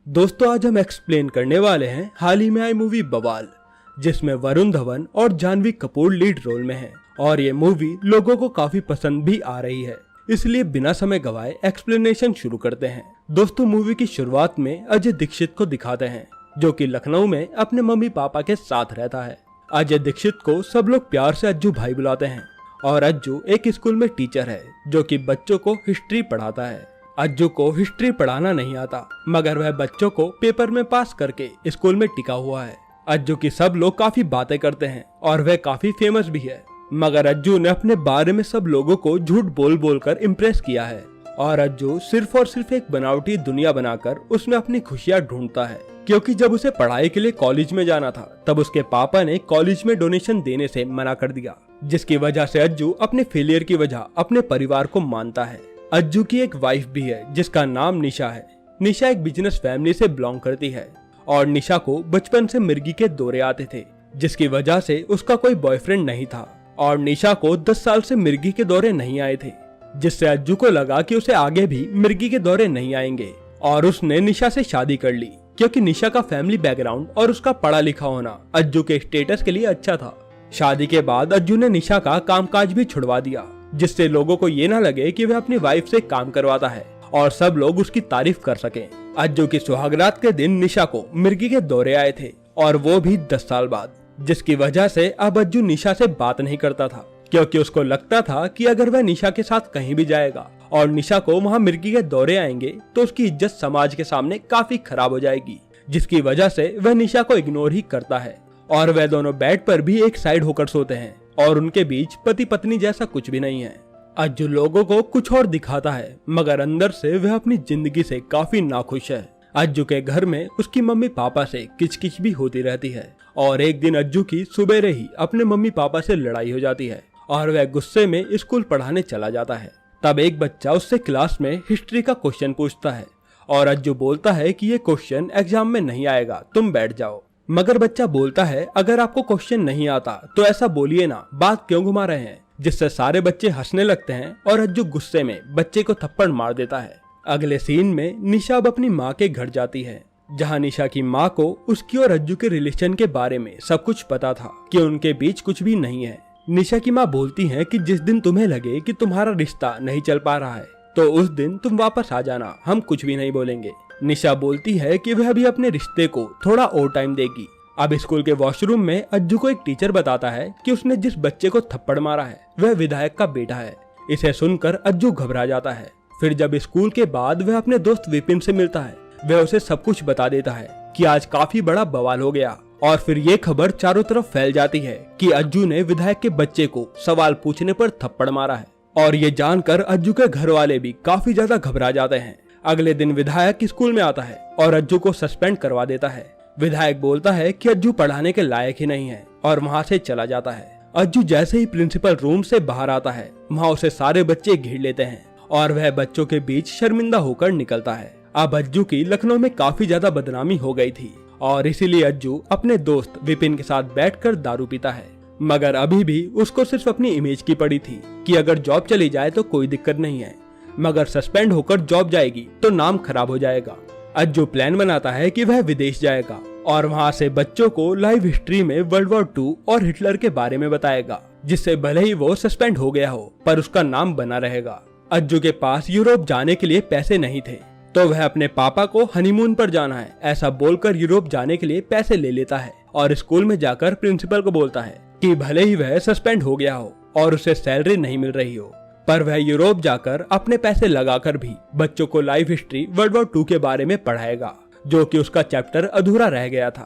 दोस्तों आज हम एक्सप्लेन करने वाले हैं हाल ही में आई मूवी बवाल, जिसमें वरुण धवन और जानवी कपूर लीड रोल में हैं और ये मूवी लोगों को काफी पसंद भी आ रही है। इसलिए बिना समय गवाए एक्सप्लेनेशन शुरू करते हैं। दोस्तों मूवी की शुरुआत में अजय दीक्षित को दिखाते हैं, जो कि लखनऊ में अपने मम्मी पापा के साथ रहता है। अजय दीक्षित को सब लोग प्यार से अज्जू भाई बुलाते हैं और अज्जू एक स्कूल में टीचर है जो कि बच्चों को हिस्ट्री पढ़ाता है। अज्जू को हिस्ट्री पढ़ाना नहीं आता, मगर वह बच्चों को पेपर में पास करके स्कूल में टिका हुआ है। अज्जू की सब लोग काफी बातें करते हैं और वह काफी फेमस भी है, मगर अज्जू ने अपने बारे में सब लोगों को झूठ बोल बोल कर इम्प्रेस किया है और अज्जू सिर्फ और सिर्फ एक बनावटी दुनिया बनाकर उसमें अपनी खुशियाँ ढूंढता है। क्योंकि जब उसे पढ़ाई के लिए कॉलेज में जाना था तब उसके पापा ने कॉलेज में डोनेशन देने से मना कर दिया, जिसकी वजह से अज्जू अपने फेलियर की वजह अपने परिवार को मानता है। अज्जू की एक वाइफ भी है जिसका नाम निशा है। निशा एक बिजनेस फैमिली से बिलोंग करती है और निशा को बचपन से मिर्गी के दौरे आते थे, जिसकी वजह से उसका कोई बॉयफ्रेंड नहीं था और निशा को 10 साल से मिर्गी के दौरे नहीं आए थे, जिससे अज्जू को लगा कि उसे आगे भी मिर्गी के दौरे नहीं आएंगे और उसने निशा से शादी कर ली। क्योंकि निशा का फैमिली बैकग्राउंड और उसका पढ़ा लिखा होना अज्जू के स्टेटस के लिए अच्छा था। शादी के बाद अज्जू ने निशा का कामकाज भी छुड़वा दिया, जिससे लोगों को ये ना लगे कि वह अपनी वाइफ से काम करवाता है और सब लोग उसकी तारीफ कर सकें। अज्जू की सुहागरात के दिन निशा को मिर्गी के दौरे आए थे और वो भी 10 साल बाद, जिसकी वजह से अब अज्जू निशा से बात नहीं करता था, क्योंकि उसको लगता था कि अगर वह निशा के साथ कहीं भी जाएगा और निशा को वहाँ मिर्गी के दौरे आएंगे तो उसकी इज्जत समाज के सामने काफी खराब हो जाएगी, जिसकी वजह से वह निशा को इग्नोर ही करता है और वह दोनों बेड पर भी एक साइड होकर सोते हैं और उनके बीच पति पत्नी जैसा कुछ भी नहीं है। अज्जू लोगों को कुछ और दिखाता है, मगर अंदर से वह अपनी जिंदगी से काफी नाखुश है। अज्जू के घर में उसकी मम्मी पापा से किचकिच भी होती रहती है और एक दिन अज्जू की सुबेरे ही अपने मम्मी पापा से लड़ाई हो जाती है और वह गुस्से में स्कूल पढ़ाने चला जाता है। तब एक बच्चा उससे क्लास में हिस्ट्री का क्वेश्चन पूछता है और अज्जू बोलता है कि ये क्वेश्चन एग्जाम में नहीं आएगा, तुम बैठ जाओ। मगर बच्चा बोलता है अगर आपको क्वेश्चन नहीं आता तो ऐसा बोलिए ना, बात क्यों घुमा रहे हैं, जिससे सारे बच्चे हंसने लगते हैं और अज्जू गुस्से में बच्चे को थप्पड़ मार देता है। अगले सीन में निशा अब अपनी माँ के घर जाती है, जहाँ निशा की माँ को उसकी और अज्जू के रिलेशन के बारे में सब कुछ पता था कि उनके बीच कुछ भी नहीं है। निशा की माँ बोलती है कि जिस दिन तुम्हें लगे कि तुम्हारा रिश्ता नहीं चल पा रहा है तो उस दिन तुम वापस आ जाना, हम कुछ भी नहीं बोलेंगे। निशा बोलती है कि वह भी अपने रिश्ते को थोड़ा और टाइम देगी। अब स्कूल के वॉशरूम में अज्जू को एक टीचर बताता है कि उसने जिस बच्चे को थप्पड़ मारा है वह विधायक का बेटा है। इसे सुनकर अज्जू घबरा जाता है। फिर जब स्कूल के बाद वह अपने दोस्त विपिन से मिलता है, वह उसे सब कुछ बता देता है कि आज काफी बड़ा बवाल हो गया और फिर ये खबर चारों तरफ फैल जाती है कि अज्जू ने विधायक के बच्चे को सवाल पूछने पर थप्पड़ मारा है और ये जानकर अज्जू के घर वाले भी काफी ज्यादा घबरा जाते हैं। अगले दिन विधायक स्कूल में आता है और अज्जू को सस्पेंड करवा देता है। विधायक बोलता है कि अज्जू पढ़ाने के लायक ही नहीं है और वहाँ से चला जाता है। अज्जू जैसे ही प्रिंसिपल रूम से बाहर आता है, वहाँ उसे सारे बच्चे घेर लेते हैं और वह बच्चों के बीच शर्मिंदा होकर निकलता है। अब अज्जू की लखनऊ में काफी ज्यादा बदनामी हो गई थी और इसीलिए अज्जू अपने दोस्त विपिन के साथ बैठकर दारू पीता है, मगर अभी भी उसको सिर्फ अपनी इमेज की पड़ी थी कि अगर जॉब चली जाए तो कोई दिक्कत नहीं है, मगर सस्पेंड होकर जॉब जाएगी तो नाम खराब हो जाएगा। अज्जू प्लान बनाता है कि वह विदेश जाएगा और वहाँ से बच्चों को लाइव हिस्ट्री में वर्ल्ड वॉर 2 और हिटलर के बारे में बताएगा, जिससे भले ही वो सस्पेंड हो गया हो पर उसका नाम बना रहेगा। अज्जू के पास यूरोप जाने के लिए पैसे नहीं थे तो वह अपने पापा को हनीमून पर जाना है ऐसा बोलकर यूरोप जाने के लिए पैसे ले लेता है और स्कूल में जाकर प्रिंसिपल को बोलता है कि भले ही वह सस्पेंड हो गया हो और उसे सैलरी नहीं मिल रही हो, पर वह यूरोप जाकर अपने पैसे लगाकर भी बच्चों को लाइव हिस्ट्री वर्ल्ड वॉर 2 के बारे में पढ़ाएगा, जो कि उसका चैप्टर अधूरा रह गया था।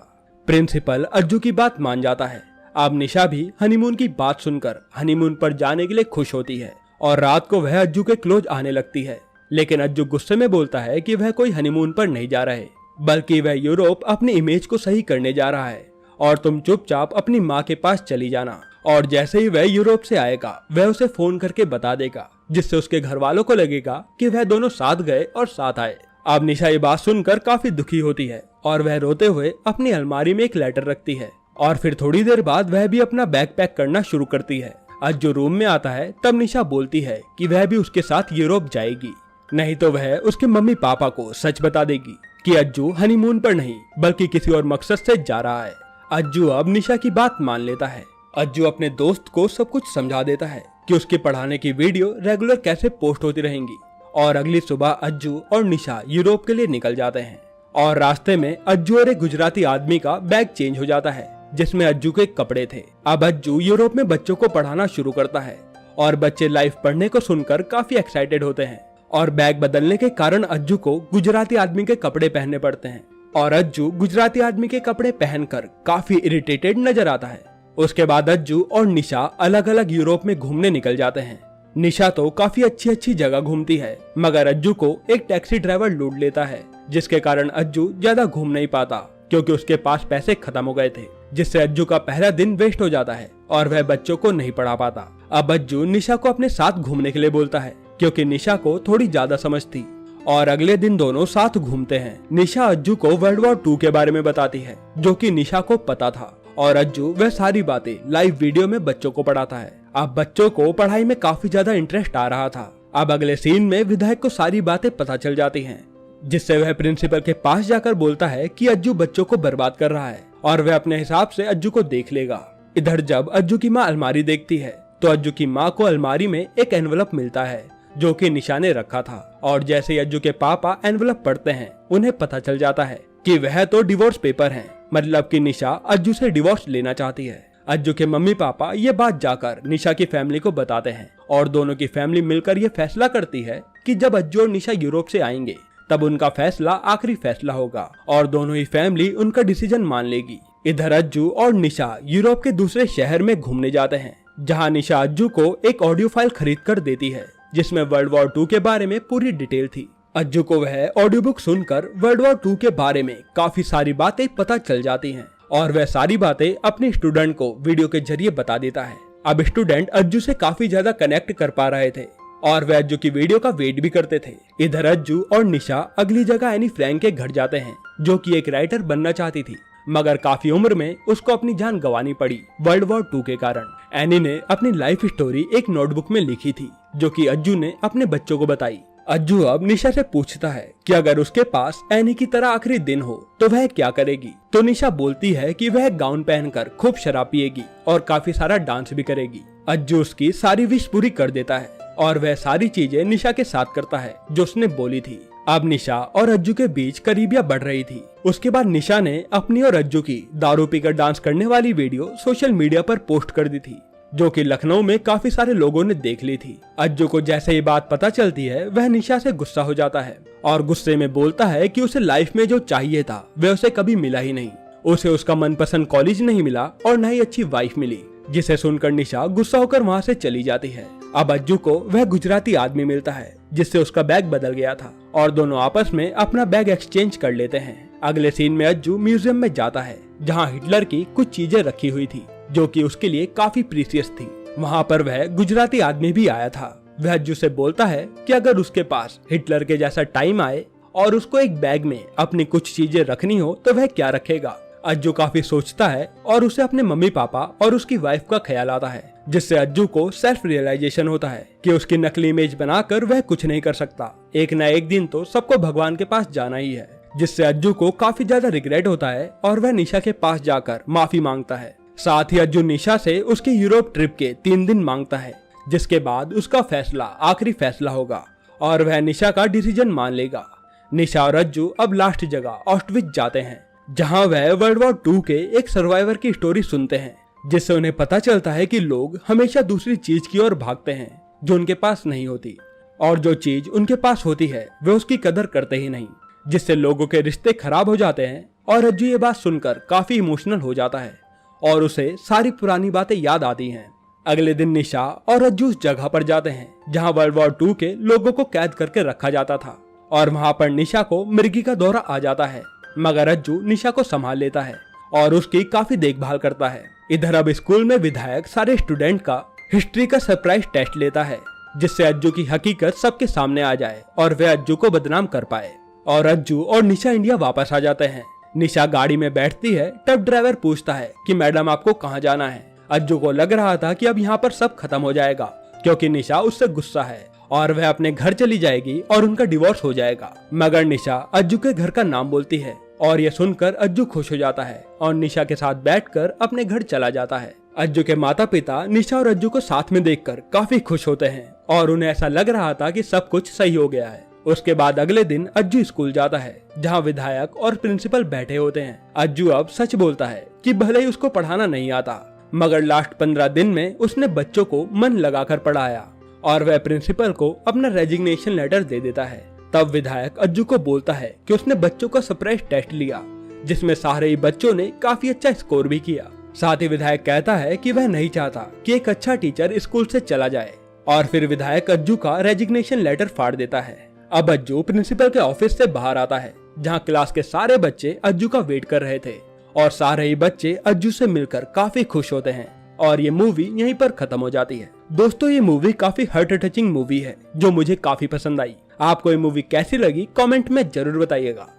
प्रिंसिपल अज्जू की बात मान जाता है। अब निशा भी हनीमून की बात सुनकर हनीमून पर जाने के लिए खुश होती है और रात को वह अज्जू के क्लोज आने लगती है, लेकिन अज्जू गुस्से में बोलता है कि वह कोई हनीमून पर नहीं जा रहे, बल्कि वह यूरोप अपनी इमेज को सही करने जा रहा है और तुम चुपचाप अपनी माँ के पास चली जाना। और जैसे ही वह यूरोप से आएगा वह उसे फोन करके बता देगा, जिससे उसके घर वालों को लगेगा कि वह दोनों साथ गए और साथ आए। अब निशा ये बात सुनकर काफी दुखी होती है और वह रोते हुए अपनी अलमारी में एक लेटर रखती है और फिर थोड़ी देर बाद वह भी अपना बैग पैक करना शुरू करती है। अज्जू रूम में आता है तब निशा बोलती है कि वह भी उसके साथ यूरोप जाएगी, नहीं तो वह उसके मम्मी पापा को सच बता देगी कि अज्जू हनीमून पर नहीं बल्कि किसी और मकसद से जा रहा है। अज्जू अब निशा की बात मान लेता है। अज्जू अपने दोस्त को सब कुछ समझा देता है कि उसके पढ़ाने की वीडियो रेगुलर कैसे पोस्ट होती रहेंगी। और अगली सुबह अज्जू और निशा यूरोप के लिए निकल जाते हैं। और रास्ते में अज्जू और एक गुजराती आदमी का बैग चेंज हो जाता है जिसमें अज्जू के कपड़े थे। अब अज्जू यूरोप में बच्चों को पढ़ाना शुरू करता है और बच्चे लाइव पढ़ने को सुनकर काफी एक्साइटेड होते हैं। और बैग बदलने के कारण अज्जू को गुजराती आदमी के कपड़े पहनने पड़ते हैं और अज्जू गुजराती आदमी के कपड़े पहनकर काफी इरिटेटेड नजर आता है। उसके बाद अज्जू और निशा अलग अलग यूरोप में घूमने निकल जाते हैं। निशा तो काफी अच्छी अच्छी जगह घूमती है मगर अज्जू को एक टैक्सी ड्राइवर लूट लेता है जिसके कारण अज्जू ज्यादा घूम नहीं पाता क्योंकि उसके पास पैसे खत्म हो गए थे, जिससे अज्जू का पहला दिन वेस्ट हो जाता है और वह बच्चों को नहीं पढ़ा पाता। अब अज्जू निशा को अपने साथ घूमने के लिए बोलता है क्योंकि निशा को थोड़ी ज्यादा समझ थी। और अगले दिन दोनों साथ घूमते हैं। निशा अज्जू को वर्ल्ड वॉर 2 के बारे में बताती है जो कि निशा को पता था और अज्जू वह सारी बातें लाइव वीडियो में बच्चों को पढ़ाता है। अब बच्चों को पढ़ाई में काफी ज्यादा इंटरेस्ट आ रहा था। अब अगले सीन में विधायक को सारी बातें पता चल जाती हैं, जिससे वह प्रिंसिपल के पास जाकर बोलता है कि अज्जू बच्चों को बर्बाद कर रहा है और वह अपने हिसाब से अज्जू को देख लेगा। इधर जब अज्जू की माँ अलमारी देखती है तो अज्जू की माँ को अलमारी में एक एनवलप मिलता है जो कि निशा ने रखा था। और जैसे ही अज्जू के पापा एनवलप पढ़ते हैं उन्हें पता चल जाता है कि वह तो डिवोर्स पेपर हैं, मतलब कि निशा अज्जू से डिवोर्स लेना चाहती है। अज्जू के मम्मी पापा ये बात जाकर निशा की फैमिली को बताते हैं और दोनों की फैमिली मिलकर ये फैसला करती है कि जब अज्जू और निशा यूरोप से आएंगे तब उनका फैसला आखिरी फैसला होगा और दोनों ही फैमिली उनका डिसीजन मान लेगी। इधर अज्जू और निशा यूरोप के दूसरे शहर में घूमने जाते हैं जहाँ निशा अज्जू को एक ऑडियो फाइल खरीद कर देती है जिसमें वर्ल्ड वॉर 2 के बारे में पूरी डिटेल थी। अज्जू को वह ऑडियो बुक सुनकर वर्ल्ड वॉर 2 के बारे में काफी सारी बातें पता चल जाती हैं और वह सारी बातें अपने स्टूडेंट को वीडियो के जरिए बता देता है। अब स्टूडेंट अज्जू से काफी ज्यादा कनेक्ट कर पा रहे थे और वह अज्जू की वीडियो का वेट भी करते थे। इधर अज्जू और निशा अगली जगह एनी फ्रैंक के घर जाते हैं जो कि एक राइटर बनना चाहती थी मगर काफी उम्र में उसको अपनी जान गंवानी पड़ी वर्ल्ड वॉर 2 के कारण। एनी ने अपनी लाइफ स्टोरी एक नोटबुक में लिखी थी जो कि अज्जू ने अपने बच्चों को बताई। अज्जू अब निशा से पूछता है कि अगर उसके पास एनी की तरह आखिरी दिन हो तो वह क्या करेगी। तो निशा बोलती है कि वह गाउन पहनकर खूब शराब पिएगी और काफी सारा डांस भी करेगी। अज्जू उसकी सारी विश पूरी कर देता है और वह सारी चीजें निशा के साथ करता है जो उसने बोली थी। अब निशा और अज्जू के बीच करीबियां बढ़ रही थी। उसके बाद निशा ने अपनी और अज्जू की दारू पीकर डांस करने वाली वीडियो सोशल मीडिया पर पोस्ट कर दी थी जो कि लखनऊ में काफी सारे लोगों ने देख ली थी। अज्जू को जैसे ये बात पता चलती है वह निशा से गुस्सा हो जाता है और गुस्से में बोलता है कि उसे लाइफ में जो चाहिए था वह उसे कभी मिला ही नहीं। उसे उसका मनपसंद कॉलेज नहीं मिला और न ही अच्छी वाइफ मिली, जिसे सुनकर निशा गुस्सा होकर वहाँ से चली जाती है। अब अज्जू को वह गुजराती आदमी मिलता है जिससे उसका बैग बदल गया था और दोनों आपस में अपना बैग एक्सचेंज कर लेते हैं। अगले सीन में अज्जू म्यूजियम में जाता है जहाँ हिटलर की कुछ चीजें रखी हुई थी जो कि उसके लिए काफी प्रीसियस थी। वहाँ पर वह गुजराती आदमी भी आया था। वह अज्जू से बोलता है कि अगर उसके पास हिटलर के जैसा टाइम आए और उसको एक बैग में अपनी कुछ चीजें रखनी हो तो वह क्या रखेगा। अज्जू काफी सोचता है और उसे अपने मम्मी पापा और उसकी वाइफ का ख्याल आता है, जिससे अज्जू को सेल्फ रियलाइजेशन होता है कि उसकी नकली इमेज बनाकर वह कुछ नहीं कर सकता। एक न एक दिन तो सबको भगवान के पास जाना ही है, जिससे अज्जू को काफी ज्यादा रिग्रेट होता है और वह निशा के पास जाकर माफी मांगता है। साथ ही अज्जू निशा से उसके यूरोप ट्रिप के 3 दिन मांगता है, जिसके बाद उसका फैसला आखिरी फैसला होगा और वह निशा का डिसीजन मान लेगा। निशा और अज्जू अब लास्ट जगह ऑस्टविच जाते हैं जहां वह वर्ल्ड वॉर 2 के एक सर्वाइवर की स्टोरी सुनते हैं, जिससे उन्हें पता चलता है कि लोग हमेशा दूसरी चीज की ओर भागते हैं जो उनके पास नहीं होती और जो चीज उनके पास होती है वे उसकी कदर करते ही नहीं, जिससे लोगों के रिश्ते खराब हो जाते हैं। और अज्जू ये बात सुनकर काफी इमोशनल हो जाता है और उसे सारी पुरानी बातें याद आती हैं। अगले दिन निशा और अज्जू उस जगह पर जाते हैं जहां वर्ल्ड वॉर 2 के लोगों को कैद करके रखा जाता था और वहां पर निशा को मिर्गी का दौरा आ जाता है, मगर अज्जू निशा को संभाल लेता है और उसकी काफी देखभाल करता है। इधर अब स्कूल में विधायक सारे स्टूडेंट का हिस्ट्री का सरप्राइज टेस्ट लेता है, जिससे अज्जू की हकीकत सबके सामने आ जाए और वह अज्जू को बदनाम कर पाए। और अज्जू और निशा इंडिया वापस आ जाते हैं। निशा गाड़ी में बैठती है तब ड्राइवर पूछता है कि मैडम आपको कहाँ जाना है। अज्जू को लग रहा था कि अब यहाँ पर सब खत्म हो जाएगा क्योंकि निशा उससे गुस्सा है और वह अपने घर चली जाएगी और उनका डिवोर्स हो जाएगा। मगर निशा अज्जू के घर का नाम बोलती है और ये सुनकर अज्जू खुश हो जाता है और निशा के साथ बैठकर अपने घर चला जाता है। अज्जू के माता पिता निशा और अज्जू को साथ में देखकर काफी खुश होते हैं और उन्हें ऐसा लग रहा था कि सब कुछ सही हो गया है। उसके बाद अगले दिन अज्जू स्कूल जाता है जहाँ विधायक और प्रिंसिपल बैठे होते हैं। अज्जू अब सच बोलता है कि भले ही उसको पढ़ाना नहीं आता मगर लास्ट 15 दिन में उसने बच्चों को मन लगाकर पढ़ाया और वह प्रिंसिपल को अपना रेजिग्नेशन लेटर दे देता है। तब विधायक अज्जू को बोलता है कि उसने बच्चों का सरप्राइज टेस्ट लिया जिसमें सारे ही बच्चों ने काफी अच्छा स्कोर भी किया। साथ ही विधायक कहता है कि वह नहीं चाहता कि एक अच्छा टीचर स्कूल से चला जाए और फिर विधायक अज्जू का रेजिग्नेशन लेटर फाड़ देता है। अब अज्जू प्रिंसिपल के ऑफिस से बाहर आता है जहां क्लास के सारे बच्चे अज्जू का वेट कर रहे थे और सारे ही बच्चे अज्जू से मिलकर काफी खुश होते हैं और ये मूवी यहीं पर खत्म हो जाती है। दोस्तों ये मूवी काफी हार्ट टचिंग मूवी है जो मुझे काफी पसंद आई। आपको ये मूवी कैसी लगी कमेंट में जरूर बताइएगा।